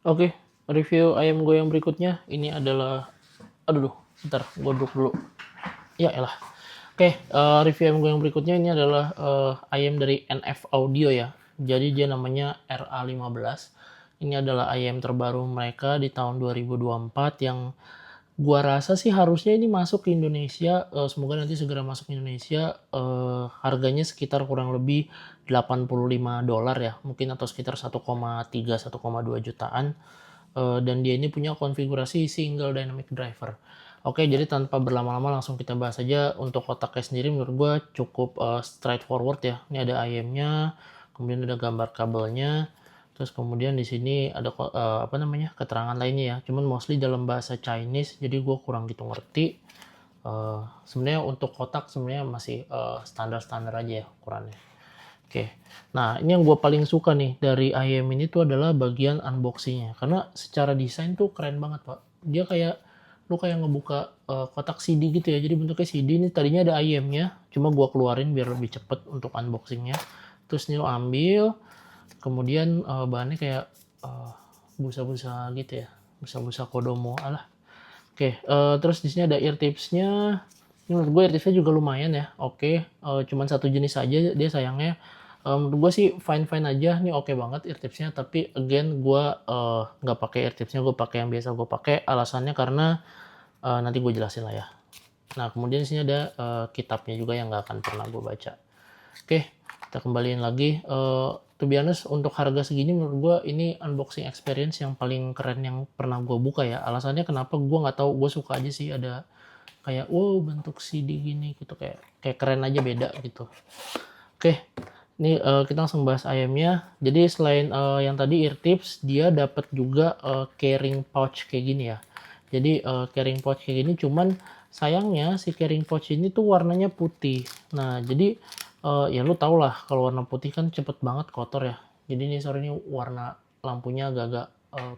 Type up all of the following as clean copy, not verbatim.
Oke, review ayam gue yang berikutnya ini adalah, aduh, bentar, gue duduk dulu. Ya elah. Oke, review ayam gue yang berikutnya ini adalah ayam dari NF Audio ya. Jadi dia namanya RA15. Ini adalah ayam terbaru mereka di tahun 2024 yang gua rasa sih harusnya ini masuk ke Indonesia. Semoga nanti segera masuk ke Indonesia. Harganya sekitar kurang lebih $85 ya, mungkin atau sekitar 1,3 1,2 jutaan. Dan dia ini punya konfigurasi single dynamic driver. Oke, jadi tanpa berlama-lama langsung kita bahas aja. Untuk kotaknya sendiri menurut gue cukup straightforward ya. Ini ada IM-nya, kemudian ada gambar kabelnya, terus kemudian di sini ada apa namanya, keterangan lainnya ya. Cuman mostly dalam bahasa Chinese, jadi gue kurang gitu ngerti. Sebenarnya untuk kotak sebenarnya masih standar-standar aja ya ukurannya. Oke, nah ini yang gue paling suka nih dari IM ini tuh adalah bagian unboxingnya, karena secara desain tuh keren banget pak. Dia kayak lu kayak ngebuka kotak CD gitu ya, jadi bentuknya CD. Ini tadinya ada IM-nya, cuma gue keluarin biar lebih cepet untuk unboxingnya. Terus ini lo ambil, kemudian bahannya kayak uh, busa-busa gitu ya, busa-busa kodomo alah. Oke, terus di sini ada ear tipsnya. Ini menurut gue ear tipsnya juga lumayan ya. Oke, cuman satu jenis aja dia sayangnya. Menurut gue sih fine-fine aja. Nih oke banget ear tipsnya. Tapi again gue nggak pakai ear tipsnya. Gue pakai yang biasa gue pakai. Alasannya karena nanti gue jelasin lah ya. Nah kemudian di sini ada kitabnya juga yang nggak akan pernah gue baca. Oke, kita kembaliin lagi. To be honest, untuk harga segini menurut gue ini unboxing experience yang paling keren yang pernah gue buka ya. Alasannya kenapa gue nggak tahu, gue suka aja sih ada kayak wow bentuk CD gini gitu, kayak kayak keren aja, beda gitu. Oke, ini kita langsung bahas ayamnya. Jadi selain yang tadi ear tips, dia dapat juga carrying pouch kayak gini ya. Jadi carrying pouch kayak gini, cuman sayangnya si carrying pouch ini tuh warnanya putih. Nah jadi ya lu tau lah kalau warna putih kan cepet banget kotor ya. Jadi ini sorry, ini warna lampunya agak-agak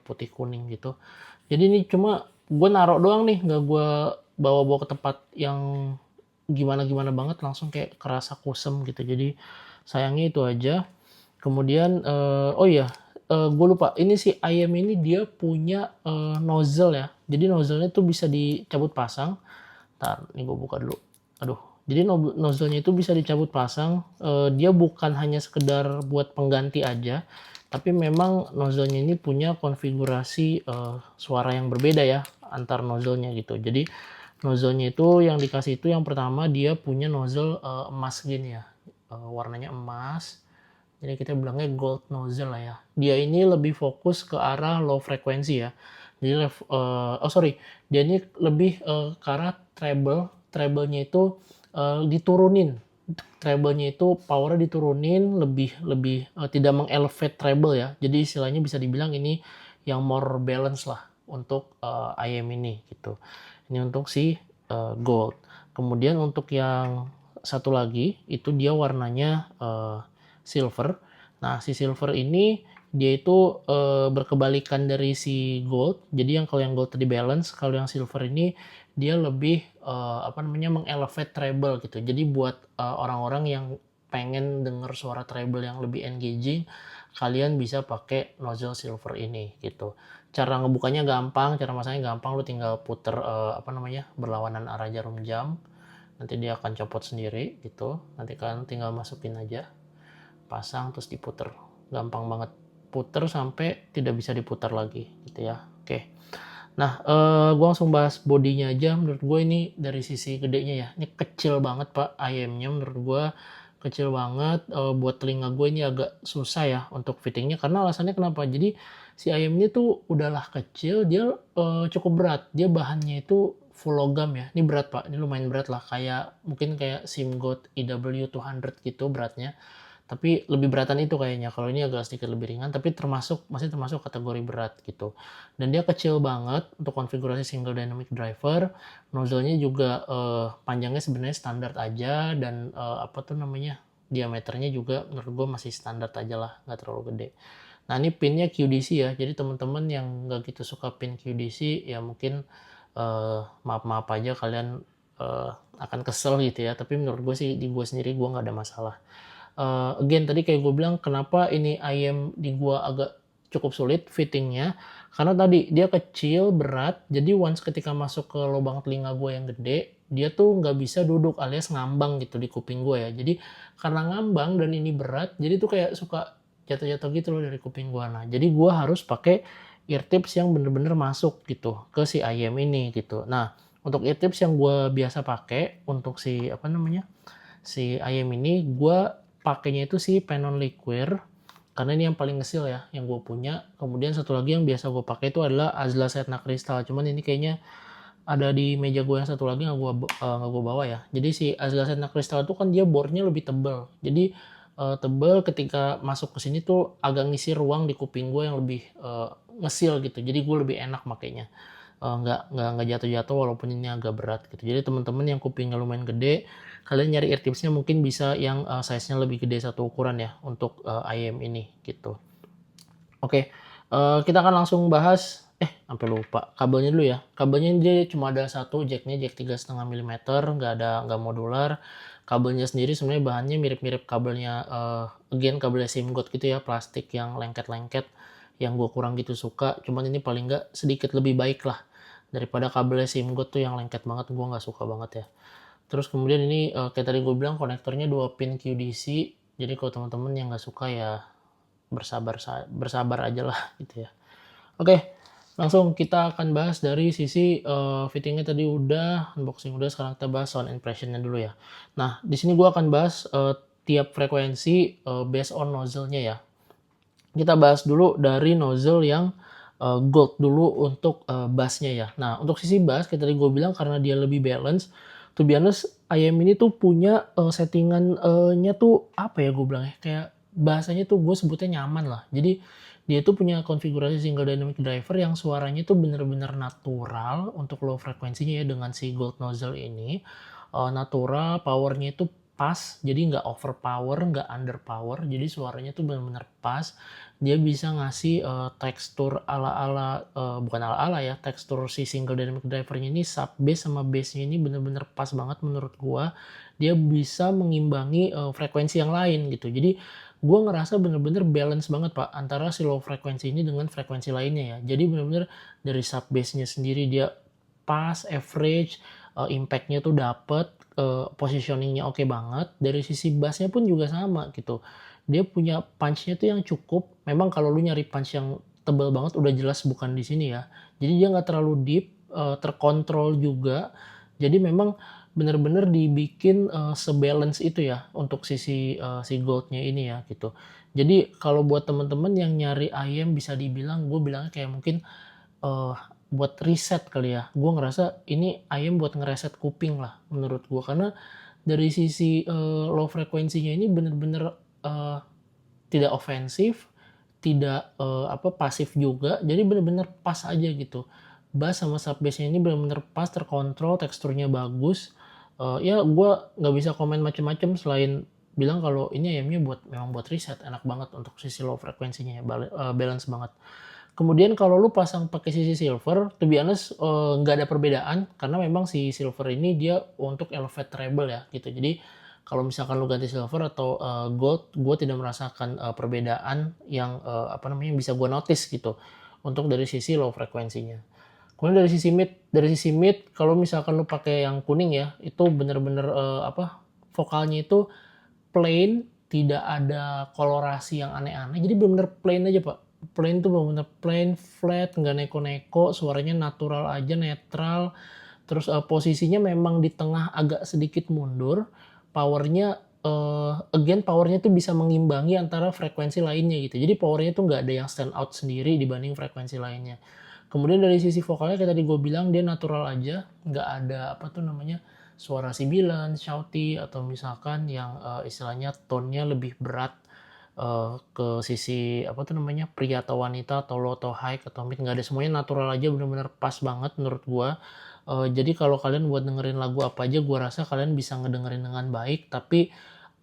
putih kuning gitu. Jadi ini cuma gue naruh doang nih, nggak gue bawa-bawa ke tempat yang gimana-gimana banget, langsung kayak kerasa kusem gitu. Jadi sayangnya itu aja. Kemudian oh iya, gue lupa, ini si ayam ini dia punya nozzle ya. Jadi nozzle-nya tuh bisa dicabut pasang. Ntar, ini gue buka dulu. Aduh, jadi nozzle-nya itu bisa dicabut pasang. Dia bukan hanya sekedar buat pengganti aja, tapi memang nozzle-nya ini punya konfigurasi suara yang berbeda ya antar nozzle-nya gitu. Jadi nozzle-nya itu yang dikasih itu yang pertama dia punya nozzle emas gini ya, warnanya emas. Jadi kita bilangnya gold nozzle lah ya. Dia ini lebih fokus ke arah low frekuensi ya. Jadi oh sorry, dia ini lebih ke arah treble. Treble-nya itu diturunin. Treble-nya itu powernya diturunin, lebih lebih tidak mengelevate treble ya. Jadi istilahnya bisa dibilang ini yang more balance lah untuk IM ini gitu. Ini untuk si gold. Kemudian untuk yang satu lagi itu dia warnanya silver. Nah, si silver ini dia itu berkebalikan dari si gold. Jadi yang kalau yang gold tadi balance, kalau yang silver ini dia lebih apa namanya, mengelevate treble gitu. Jadi buat orang-orang yang pengen denger suara treble yang lebih engaging, kalian bisa pakai nozzle silver ini gitu. Cara ngebukanya gampang, cara masangnya gampang, lu tinggal puter apa namanya, berlawanan arah jarum jam. Nanti dia akan copot sendiri gitu. Nanti kan tinggal masukin aja, pasang terus diputer, gampang banget, puter sampai tidak bisa diputar lagi gitu ya. Oke, nah gue langsung bahas bodinya aja. Menurut gue ini dari sisi gedenya ya, ini kecil banget pak ayamnya, menurut gue kecil banget. Buat telinga gue ini agak susah ya untuk fittingnya, karena alasannya kenapa, jadi si ayam ini tuh udahlah kecil, dia cukup berat, dia bahannya itu full logam ya. Ini berat pak, ini lumayan berat lah, kayak mungkin kayak SIMGOT EW200 gitu beratnya, tapi lebih beratan itu kayaknya. Kalau ini agak sedikit lebih ringan, tapi masih termasuk kategori berat gitu. Dan dia kecil banget untuk konfigurasi single dynamic driver. Nozzle-nya juga panjangnya sebenarnya standar aja, dan apa tuh namanya, diameternya juga menurut gue masih standar aja lah, nggak terlalu gede. Nah ini pinnya QDC ya, jadi teman-teman yang nggak gitu suka pin QDC ya mungkin maaf-maaf aja, kalian akan kesel gitu ya. Tapi menurut gue sih, di gue sendiri gue nggak ada masalah. Again tadi kayak gue bilang, kenapa ini ayam di gua agak cukup sulit fittingnya, karena tadi dia kecil, berat, jadi once ketika masuk ke lubang telinga gue yang gede, dia tuh nggak bisa duduk alias ngambang gitu di kuping gue ya. Jadi karena ngambang dan ini berat, jadi tuh kayak suka jatuh-jatuh gitu loh dari kuping gue. Nah, jadi gue harus pakai ear tips yang bener-bener masuk gitu ke si IM ini gitu. Nah, untuk ear tips yang gue biasa pakai untuk si apa namanya si IM ini, gue pakainya itu si Penon Liqueur karena ini yang paling ngesil ya yang gue punya. Kemudian satu lagi yang biasa gue pakai itu adalah Azla Setna Crystal, cuman ini kayaknya ada di meja gue yang satu lagi nggak gue bawa ya. Jadi si Azla Setna Crystal itu kan dia bornya lebih tebal, jadi tebal ketika masuk ke sini tuh agak ngisi ruang di kuping gue yang lebih ngesil gitu, jadi gue lebih enak makainya. Nggak jatuh-jatuh walaupun ini agak berat gitu. Jadi teman-teman yang kupingnya lumayan gede, kalian nyari ear tipsnya mungkin bisa yang size-nya lebih gede satu ukuran ya untuk IM ini gitu. Oke, kita akan langsung bahas, sampai lupa kabelnya dulu ya. Kabelnya dia cuma ada satu jacknya, jack 3,5 mm, nggak modular. Kabelnya sendiri sebenarnya bahannya mirip-mirip kabelnya again kabelnya SIM-GOT gitu ya, plastik yang lengket-lengket, yang gue kurang gitu suka. Cuman ini paling nggak sedikit lebih baik lah daripada kabelnya SIM-GOT tuh yang lengket banget, gue nggak suka banget ya. Terus kemudian ini kayak tadi gue bilang konektornya 2 pin QDC, jadi kalau teman-teman yang nggak suka ya bersabar aja lah gitu ya. Oke, langsung kita akan bahas dari sisi fittingnya tadi udah, unboxing udah, sekarang kita bahas sound impressionnya dulu ya. Nah, di sini gue akan bahas tiap frekuensi based on nozzle-nya ya. Kita bahas dulu dari nozzle yang gold dulu untuk bassnya ya. Nah, untuk sisi bass, kayak tadi gue bilang karena dia lebih balance, to be honest, IM ini tuh punya settingan-nya tuh apa ya gue bilang ya, kayak bahasanya tuh gue sebutnya nyaman lah. Jadi dia tuh punya konfigurasi single dynamic driver yang suaranya tuh bener-bener natural untuk low frekuensinya ya dengan si gold nozzle ini. Natural, powernya itu pas, jadi nggak overpower, nggak underpower, jadi suaranya tuh bener-bener pas. Dia bisa ngasih tekstur ala-ala, bukan ala-ala ya, tekstur si single dynamic drivernya ini sub bass sama bassnya ini bener-bener pas banget menurut gua. Dia bisa mengimbangi frekuensi yang lain gitu. Jadi gua ngerasa bener-bener balance banget pak antara si low frekuensi ini dengan frekuensi lainnya ya. Jadi bener-bener dari sub bassnya sendiri dia pas, average, impact-nya tuh dapet, positioning-nya oke banget. Dari sisi bass-nya pun juga sama gitu. Dia punya punch-nya tuh yang cukup. Memang kalau lu nyari punch yang tebal banget udah jelas bukan di sini ya. Jadi dia nggak terlalu deep, terkontrol juga. Jadi memang bener-bener dibikin sebalance itu ya untuk sisi si gold-nya ini ya gitu. Jadi kalau buat temen-temen yang nyari IM bisa dibilang, gue bilangnya kayak mungkin uh, buat riset kali ya. Gue ngerasa ini IM buat ngereset kuping lah menurut gue, karena dari sisi low frekuensinya ini bener-bener uh, tidak ofensif, tidak pasif juga, jadi bener-bener pas aja gitu. Bass sama sub bassnya ini bener-bener pas, terkontrol, teksturnya bagus. Ya gue nggak bisa komen macem-macem selain bilang kalau ini IM-nya memang buat riset, enak banget untuk sisi low frekuensinya ya, balance banget. Kemudian kalau lu pasang pakai sisi silver, to be honest nggak ada perbedaan karena memang si silver ini dia untuk elevate treble ya gitu. Jadi kalau misalkan lu ganti silver atau gold, gue tidak merasakan perbedaan yang bisa gue notice gitu untuk dari sisi low frekuensinya. Kemudian dari sisi mid kalau misalkan lu pakai yang kuning ya, itu bener-bener vokalnya itu plain, tidak ada kolorasi yang aneh-aneh, jadi bener-bener plain aja pak. Plain tuh bener-bener plain, flat, nggak neko-neko, suaranya natural aja, netral. Terus posisinya memang di tengah agak sedikit mundur. Powernya again powernya tuh bisa mengimbangi antara frekuensi lainnya gitu. Jadi powernya tuh nggak ada yang stand out sendiri dibanding frekuensi lainnya. Kemudian dari sisi vokalnya kayak tadi gue bilang dia natural aja, nggak ada suara sibilan, shouty, atau misalkan yang istilahnya tone-nya lebih berat ke sisi pria atau wanita atau low atau high atau mid, nggak ada, semuanya natural aja, bener-bener pas banget menurut gua. Jadi kalau kalian buat dengerin lagu apa aja gua rasa kalian bisa ngedengerin dengan baik. Tapi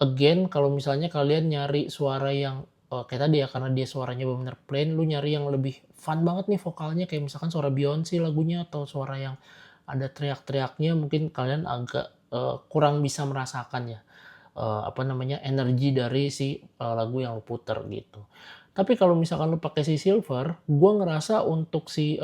again kalau misalnya kalian nyari suara yang kayak tadi ya, karena dia suaranya bener-bener plain, lu nyari yang lebih fun banget nih vokalnya kayak misalkan suara Beyonce lagunya atau suara yang ada teriak-teriaknya, mungkin kalian agak kurang bisa merasakan ya energi dari si lagu yang lo puter gitu. Tapi kalau misalkan lu pakai si silver, gua ngerasa untuk si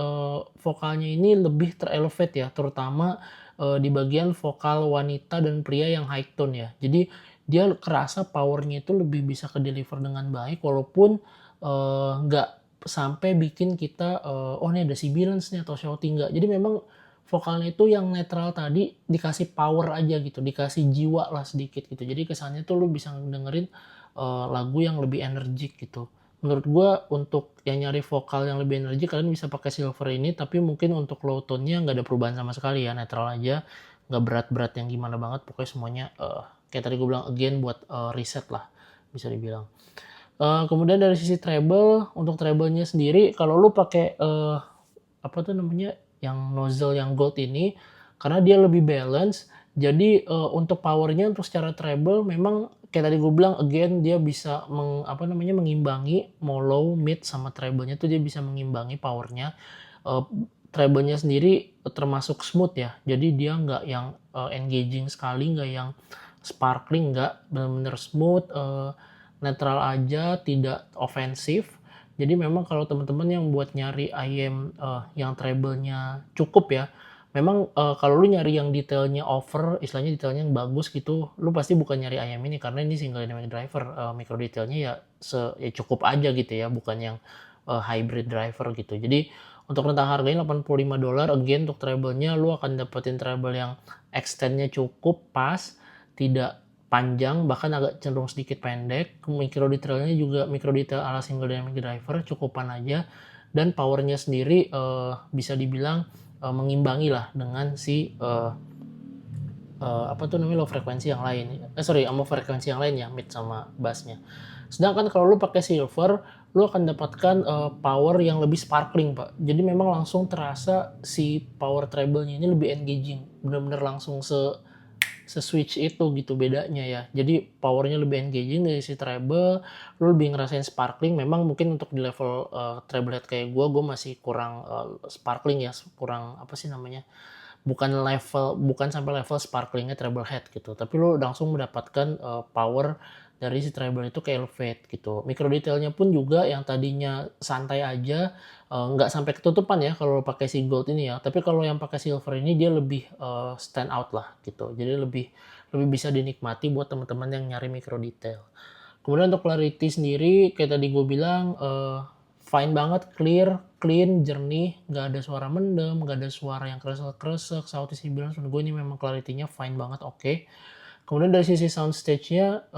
vokalnya ini lebih terelevate ya, terutama di bagian vokal wanita dan pria yang high tone ya. Jadi dia kerasa powernya itu lebih bisa ke-deliver dengan baik walaupun nggak sampai bikin kita, "Oh ini ada sibilance nih," atau shouting, nggak. Jadi memang vokalnya itu yang netral tadi dikasih power aja gitu, dikasih jiwa lah sedikit gitu. Jadi kesannya tuh lu bisa dengerin lagu yang lebih energik gitu. Menurut gua untuk yang nyari vokal yang lebih energik kalian bisa pakai silver ini, tapi mungkin untuk low tone-nya nggak ada perubahan sama sekali ya, netral aja, nggak berat-berat yang gimana banget, pokoknya semuanya kayak tadi gue bilang again buat reset lah bisa dibilang. Kemudian dari sisi treble, untuk treble-nya sendiri kalau lu pakai apa tuh namanya, yang nozzle yang gold ini, karena dia lebih balance, jadi untuk power-nya untuk secara treble memang kayak tadi gue bilang again dia bisa apa namanya, mengimbangi mau low, mid, sama treble-nya tuh dia bisa mengimbangi power-nya. Treble-nya sendiri termasuk smooth ya, jadi dia nggak yang engaging sekali, nggak yang sparkling, nggak, bener-bener smooth, netral aja, tidak ofensif. Jadi memang kalau teman-teman yang buat nyari IM yang treble-nya cukup ya, memang kalau lu nyari yang detailnya over, istilahnya detailnya yang bagus gitu, lu pasti bukan nyari IM ini karena ini single dynamic driver, micro detailnya ya ya cukup aja gitu ya, bukan yang hybrid driver gitu. Jadi untuk rentang harganya $85, again untuk treble-nya lu akan dapetin treble yang extend-nya cukup pas, tidak panjang, bahkan agak cenderung sedikit pendek. Micro detailnya juga micro detail ala single dynamic driver, cukupan aja. Dan powernya sendiri bisa dibilang mengimbangi lah dengan si apa tuh namanya, low frekuensi yang lain. Sama frekuensi yang lain ya, mid sama bassnya. Sedangkan kalau lu pakai silver, lu akan dapatkan power yang lebih sparkling, Pak. Jadi memang langsung terasa si power treble-nya ini lebih engaging. Bener-bener langsung se-switch itu gitu bedanya ya. Jadi powernya lebih engaging dari si treble, lu lebih ngerasain sparkling. Memang mungkin untuk di level treble head kayak gue masih kurang sparkling ya, kurang apa sih namanya, bukan sampai level sparklingnya treble head gitu, tapi lu langsung mendapatkan power dari si treble itu ke elevate gitu. Micro detailnya pun juga yang tadinya santai aja, nggak sampai ketutupan ya kalau pakai si gold ini ya, tapi kalau yang pakai silver ini dia lebih stand out lah gitu, jadi lebih lebih bisa dinikmati buat teman-teman yang nyari micro detail. Kemudian untuk clarity sendiri kayak tadi gue bilang fine banget, clear, clean, jernih, nggak ada suara mendem, nggak ada suara yang kresek-kresek, sautis bilang menurut gue ini memang clarity-nya fine banget, oke. Kemudian dari sisi soundstage-nya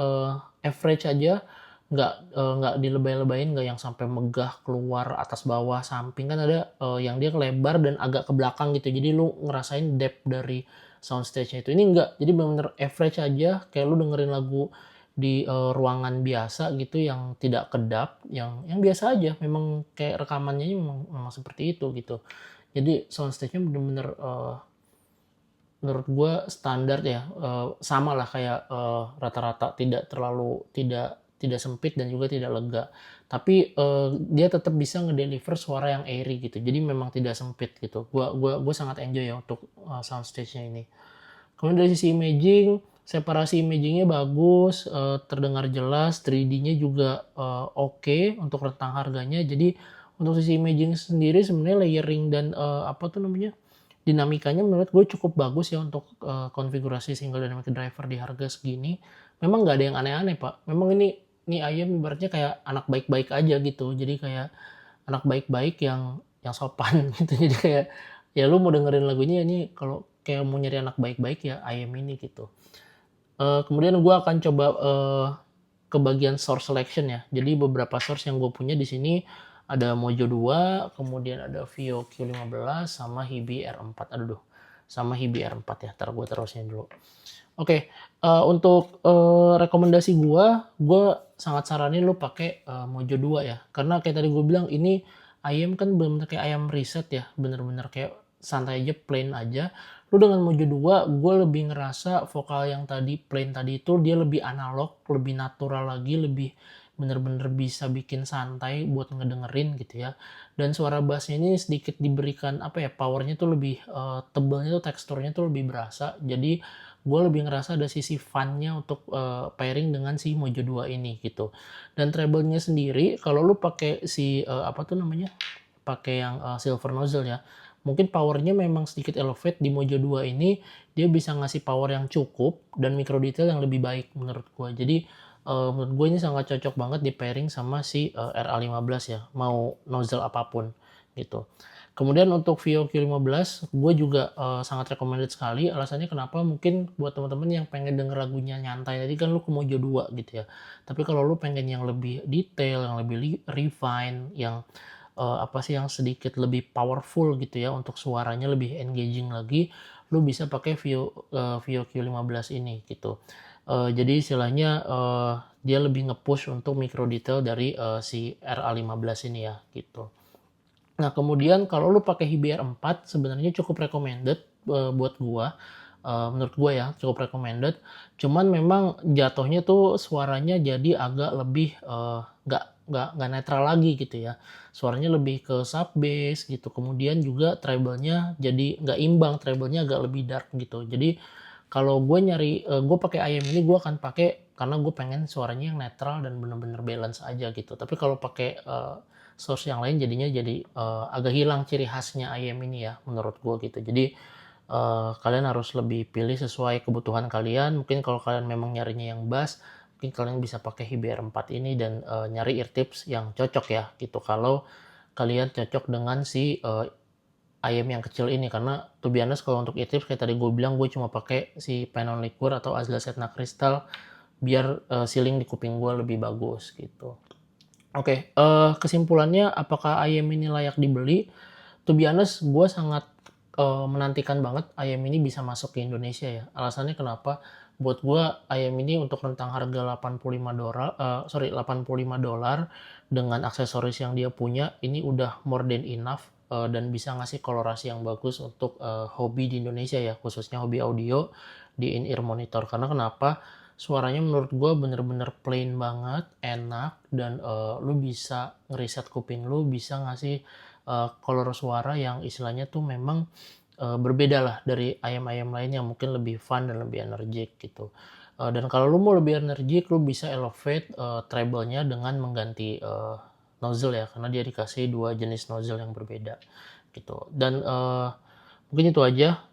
average aja, nggak dilebay-lebayin, nggak yang sampai megah keluar atas bawah samping, kan ada yang dia lebar dan agak ke belakang gitu, jadi lu ngerasain depth dari soundstage-nya itu. Ini enggak, jadi benar-benar average aja, kayak lu dengerin lagu di ruangan biasa gitu yang tidak kedap, yang biasa aja, memang kayak rekamannya memang seperti itu gitu. Jadi soundstage-nya bener-bener menurut gue standar ya, sama lah kayak rata-rata, tidak terlalu tidak sempit dan juga tidak lega. Tapi dia tetap bisa ngedeliver suara yang airy gitu. Jadi memang tidak sempit gitu. Gua sangat enjoy ya untuk soundstage-nya ini. Kemudian dari sisi imaging, separasi imagingnya bagus, terdengar jelas, 3D-nya juga oke untuk rentang harganya. Jadi untuk sisi imaging sendiri sebenarnya layering dan apa tuh namanya, dinamikanya menurut gue cukup bagus ya untuk konfigurasi single dynamic driver di harga segini. Memang nggak ada yang aneh-aneh, Pak. Memang ini ayam ibaratnya kayak anak baik-baik aja gitu. Jadi kayak anak baik-baik yang sopan gitu. Jadi kayak ya lu mau dengerin lagunya ini kalau kayak mau nyari anak baik-baik ya ayam ini gitu. Kemudian gue akan coba ke bagian source selection ya. Jadi beberapa source yang gue punya di sini ada Mojo 2, kemudian ada Vio Q15 sama Hibi R4. Aduh, sama Hibi R4 ya. Ntar gue terusin dulu. Oke, untuk rekomendasi gue sangat saranin lu pakai Mojo 2 ya. Karena kayak tadi gue bilang ini ayam kan bener-bener kayak ayam riset ya. Bener-bener kayak santai aja, plain aja. Lu dengan Mojo 2, gue lebih ngerasa vokal yang tadi plain tadi itu dia lebih analog, lebih natural lagi, lebih bener-bener bisa bikin santai buat ngedengerin gitu ya. Dan suara bassnya ini sedikit diberikan apa ya, powernya tuh lebih tebelnya tuh, teksturnya tuh lebih berasa. Jadi gue lebih ngerasa ada sisi fun-nya untuk pairing dengan si Mojo 2 ini gitu. Dan treble-nya sendiri kalau lu pakai si apa tuh namanya, pakai yang silver nozzle ya, mungkin powernya memang sedikit elevate di Mojo 2 ini, dia bisa ngasih power yang cukup dan micro detail yang lebih baik menurut gue. Jadi menurut gue ini sangat cocok banget di pairing sama si RA15 ya, mau nozzle apapun gitu. Kemudian untuk Vio Q15 gue juga sangat recommended sekali. Alasannya kenapa, mungkin buat teman-teman yang pengen denger lagunya nyantai, tadi kan lu ke Mojo 2 gitu ya, tapi kalau lu pengen yang lebih detail, yang lebih refine, yang apa sih, yang sedikit lebih powerful gitu ya, untuk suaranya lebih engaging lagi, lu bisa pakai Vio Q15 ini gitu. Jadi istilahnya dia lebih nge-push untuk micro detail dari si RA15 ini ya gitu. Nah, kemudian kalau lu pakai HBR4 sebenarnya cukup recommended buat gua. Menurut gua ya cukup recommended. Cuman memang jatuhnya tuh suaranya jadi agak lebih nggak netral lagi gitu ya. Suaranya lebih ke sub bass gitu. Kemudian juga treble-nya jadi nggak imbang, treble-nya agak lebih dark gitu. Jadi kalau gue nyari, gue pakai IM ini gue akan pakai karena gue pengen suaranya yang netral dan bener-bener balance aja gitu. Tapi kalau pakai source yang lain jadinya jadi agak hilang ciri khasnya IM ini ya menurut gue gitu. Jadi kalian harus lebih pilih sesuai kebutuhan kalian. Mungkin kalau kalian memang nyarinya yang bass, mungkin kalian bisa pakai HBR4 ini dan nyari ear tips yang cocok ya gitu. Kalau kalian cocok dengan si IM yang kecil ini, karena to be honest kalau untuk ear tips kayak tadi gue bilang, gue cuma pakai si Panon Liqueur atau Azla Setna Crystal biar ceiling di kuping gue lebih bagus gitu. Oke, kesimpulannya apakah ayam ini layak dibeli? To be honest, gue sangat menantikan banget ayam ini bisa masuk ke Indonesia ya. Alasannya kenapa? Buat gue ayam ini untuk rentang harga 85 dolar, sorry 85 dolar dengan aksesoris yang dia punya, ini udah more than enough dan bisa ngasih kolorasi yang bagus untuk hobi di Indonesia ya, khususnya hobi audio di in-ear monitor. Karena kenapa? Suaranya menurut gue bener-bener plain banget, enak, dan lu bisa ngeriset kuping lu, bisa ngasih kolor suara yang istilahnya tuh memang berbeda lah dari ayam-ayam lain yang mungkin lebih fun dan lebih energik gitu. Dan kalau lu mau lebih energik, lu bisa elevate treble-nya dengan mengganti nozzle ya, karena dia dikasih dua jenis nozzle yang berbeda gitu. Dan mungkin itu aja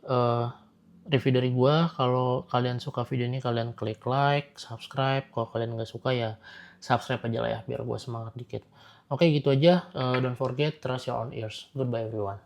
review dari gua. Kalau kalian suka video ini, kalian klik like, subscribe. Kalau kalian nggak suka ya subscribe aja lah ya, biar gua semangat dikit. Oke, gitu aja. Don't forget, trust your own ears. Goodbye everyone.